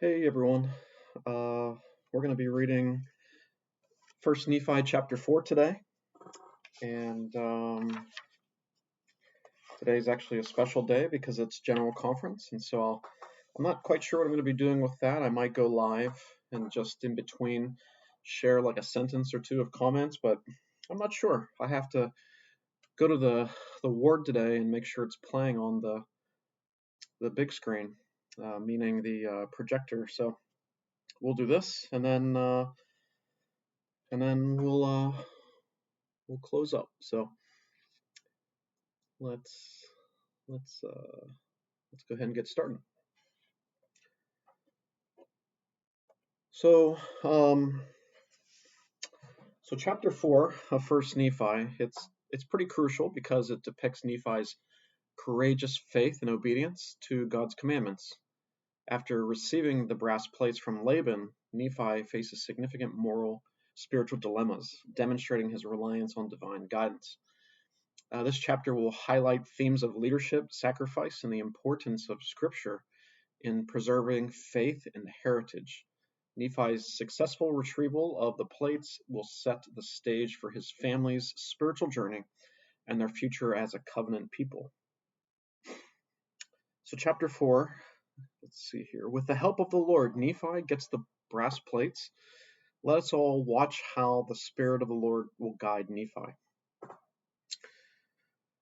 Hey everyone, we're going to be reading 1 Nephi chapter 4 today, and today's actually a special day because it's General Conference, and so I'm not quite sure what I'm going to be doing with that. I might go live and just in between share like a sentence or two of comments, but I'm not sure. I have to go to the ward today and make sure it's playing on the big screen, meaning the projector. So we'll do this, and then we'll close up. So let's let's go ahead and get started. So so chapter 4 of First Nephi, it's pretty crucial because it depicts Nephi's courageous faith and obedience to God's commandments. After receiving the brass plates from Laban, Nephi faces significant moral, spiritual dilemmas, demonstrating his reliance on divine guidance. This chapter will highlight themes of leadership, sacrifice, and the importance of Scripture in preserving faith and heritage. Nephi's successful retrieval of the plates will set the stage for his family's spiritual journey and their future as a covenant people. So chapter 4, let's see here. With the help of the Lord, Nephi gets the brass plates. Let us all watch how the Spirit of the Lord will guide Nephi.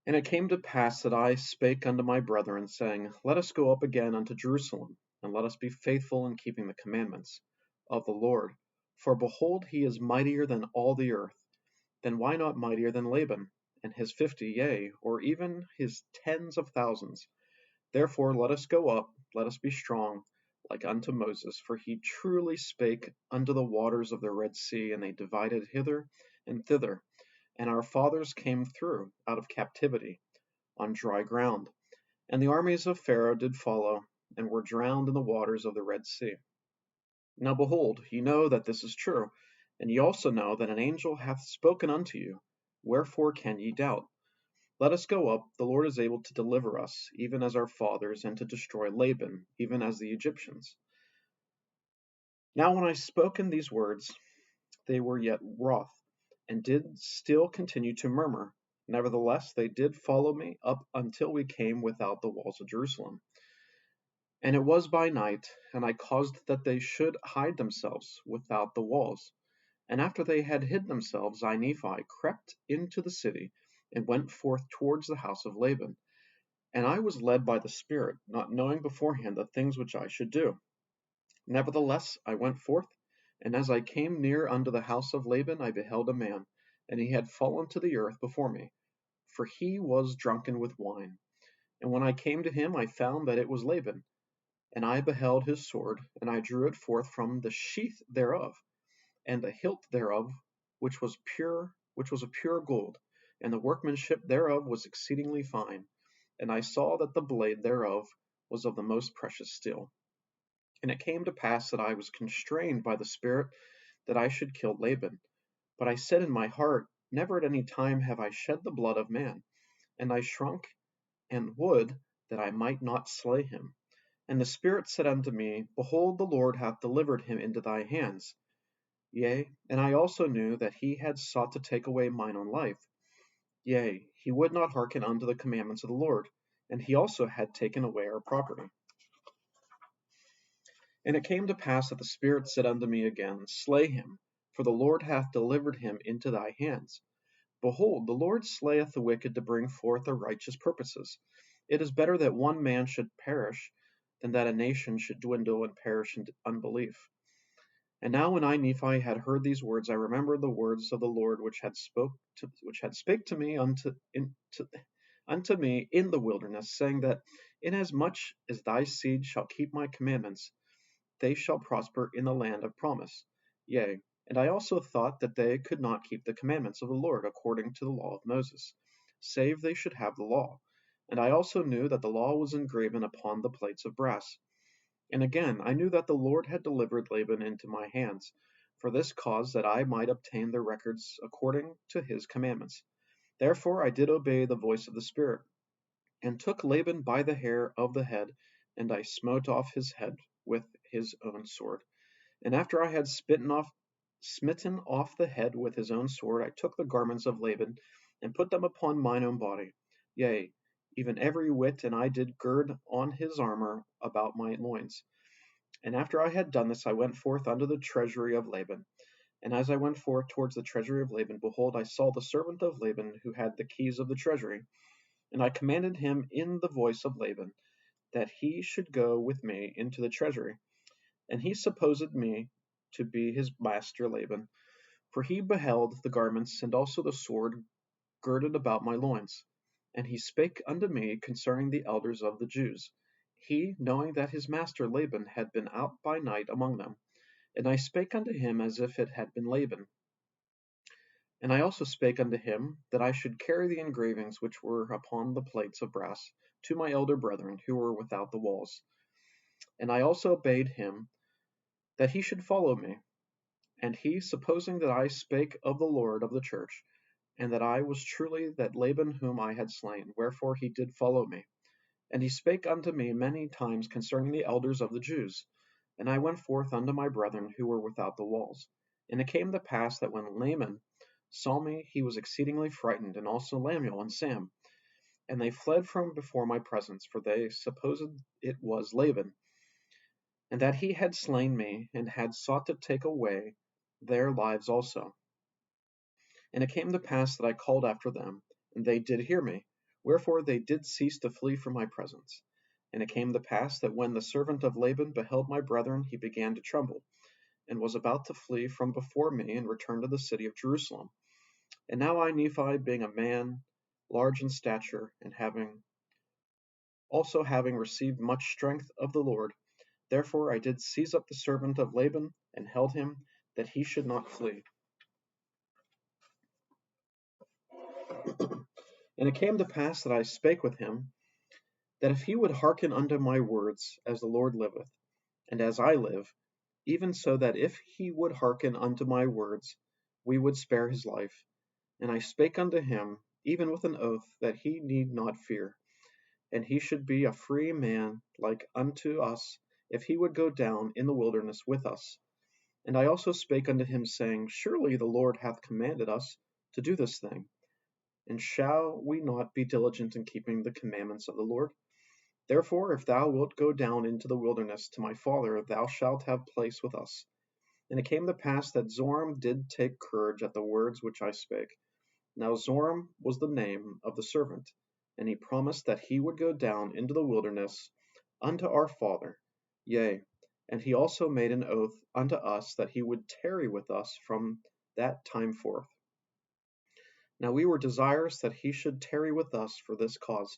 And it came to pass that I spake unto my brethren, saying, Let us go up again unto Jerusalem, and let us be faithful in keeping the commandments of the Lord. For behold, he is mightier than all the earth. Then why not mightier than Laban, and his 50, yea, or even his tens of thousands? Therefore let us go up, let us be strong, like unto Moses, for he truly spake unto the waters of the Red Sea, and they divided hither and thither. And our fathers came through out of captivity on dry ground. And the armies of Pharaoh did follow, and were drowned in the waters of the Red Sea. Now behold, ye know that this is true, and ye also know that an angel hath spoken unto you. Wherefore can ye doubt? Let us go up, the Lord is able to deliver us, even as our fathers, and to destroy Laban, even as the Egyptians. Now when I spoken these words, they were yet wroth, and did still continue to murmur. Nevertheless, they did follow me up until we came without the walls of Jerusalem. And it was by night, and I caused that they should hide themselves without the walls. And after they had hid themselves, I, Nephi, crept into the city, and went forth towards the house of Laban. And I was led by the Spirit, not knowing beforehand the things which I should do. Nevertheless, I went forth, and as I came near unto the house of Laban, I beheld a man, and he had fallen to the earth before me, for he was drunken with wine. And when I came to him, I found that it was Laban. And I beheld his sword, and I drew it forth from the sheath thereof, and the hilt thereof, which was of pure gold, and the workmanship thereof was exceedingly fine. And I saw that the blade thereof was of the most precious steel. And it came to pass that I was constrained by the Spirit that I should kill Laban. But I said in my heart, Never at any time have I shed the blood of man. And I shrunk and would that I might not slay him. And the Spirit said unto me, Behold, the Lord hath delivered him into thy hands. Yea, and I also knew that he had sought to take away mine own life. Yea, he would not hearken unto the commandments of the Lord, and he also had taken away our property. And it came to pass that the Spirit said unto me again, Slay him, for the Lord hath delivered him into thy hands. Behold, the Lord slayeth the wicked to bring forth the righteous purposes. It is better that one man should perish than that a nation should dwindle and perish in unbelief. And now when I, Nephi, had heard these words, I remembered the words of the Lord which had spake to me unto me in the wilderness, saying that inasmuch as thy seed shall keep my commandments, they shall prosper in the land of promise. Yea, and I also thought that they could not keep the commandments of the Lord according to the law of Moses, save they should have the law. And I also knew that the law was engraven upon the plates of brass. And again, I knew that the Lord had delivered Laban into my hands, for this cause that I might obtain the records according to his commandments. Therefore I did obey the voice of the Spirit, and took Laban by the hair of the head, and I smote off his head with his own sword. And after I had smitten off the head with his own sword, I took the garments of Laban, and put them upon mine own body. Yea, even every whit, and I did gird on his armor about my loins. And after I had done this, I went forth unto the treasury of Laban. And as I went forth towards the treasury of Laban, behold, I saw the servant of Laban, who had the keys of the treasury. And I commanded him in the voice of Laban, that he should go with me into the treasury. And he supposed me to be his master Laban, for he beheld the garments and also the sword girded about my loins. And he spake unto me concerning the elders of the Jews, he knowing that his master Laban had been out by night among them. And I spake unto him as if it had been Laban. And I also spake unto him that I should carry the engravings which were upon the plates of brass to my elder brethren who were without the walls. And I also bade him that he should follow me. And he, supposing that I spake of the Lord of the church, and that I was truly that Laban whom I had slain, wherefore he did follow me. And he spake unto me many times concerning the elders of the Jews. And I went forth unto my brethren who were without the walls. And it came to pass that when Laman saw me, he was exceedingly frightened, and also Lamuel and Sam. And they fled from before my presence, for they supposed it was Laban, and that he had slain me, and had sought to take away their lives also. And it came to pass that I called after them, and they did hear me, wherefore they did cease to flee from my presence. And it came to pass that when the servant of Laban beheld my brethren, he began to tremble, and was about to flee from before me, and return to the city of Jerusalem. And now I, Nephi, being a man large in stature, and having received much strength of the Lord, therefore I did seize up the servant of Laban, and held him, that he should not flee. And it came to pass that I spake with him, that if he would hearken unto my words, as the Lord liveth, and as I live, even so that if he would hearken unto my words, we would spare his life. And I spake unto him, even with an oath, that he need not fear, and he should be a free man like unto us, if he would go down in the wilderness with us. And I also spake unto him, saying, Surely the Lord hath commanded us to do this thing, and shall we not be diligent in keeping the commandments of the Lord? Therefore, if thou wilt go down into the wilderness to my father, thou shalt have place with us. And it came to pass that Zoram did take courage at the words which I spake. Now Zoram was the name of the servant, and he promised that he would go down into the wilderness unto our father. Yea, and he also made an oath unto us that he would tarry with us from that time forth. Now we were desirous that he should tarry with us for this cause,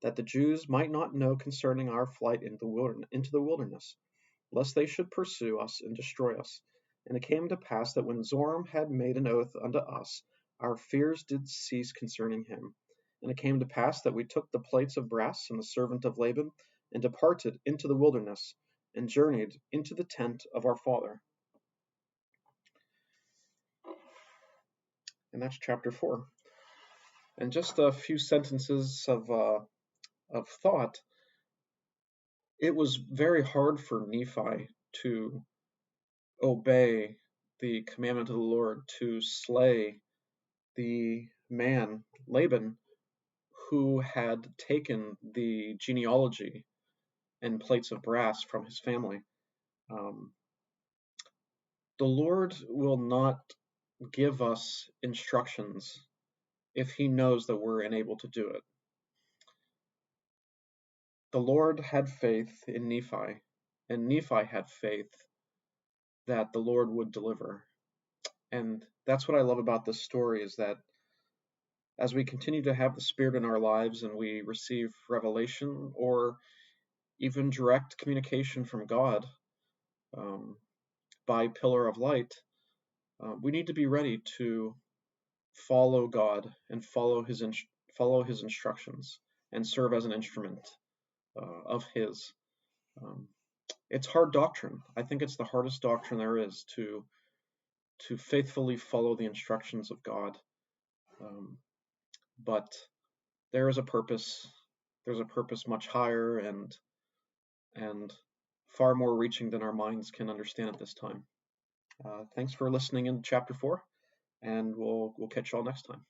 that the Jews might not know concerning our flight into the wilderness, lest they should pursue us and destroy us. And it came to pass that when Zoram had made an oath unto us, our fears did cease concerning him. And it came to pass that we took the plates of brass and the servant of Laban, and departed into the wilderness, and journeyed into the tent of our father. And that's chapter 4. And just a few sentences of thought. It was very hard for Nephi to obey the commandment of the Lord to slay the man, Laban, who had taken the genealogy and plates of brass from his family. The Lord will not give us instructions if he knows that we're unable to do it. The Lord had faith in Nephi, and Nephi had faith that the Lord would deliver. And that's what I love about this story, is that as we continue to have the Spirit in our lives and we receive revelation or even direct communication from God by pillar of light, we need to be ready to follow God and follow his instructions and serve as an instrument of his. It's hard doctrine. I think it's the hardest doctrine there is to faithfully follow the instructions of God. But there is a purpose. There's a purpose much higher and far more reaching than our minds can understand at this time. Thanks for listening in chapter 4, and we'll catch you all next time.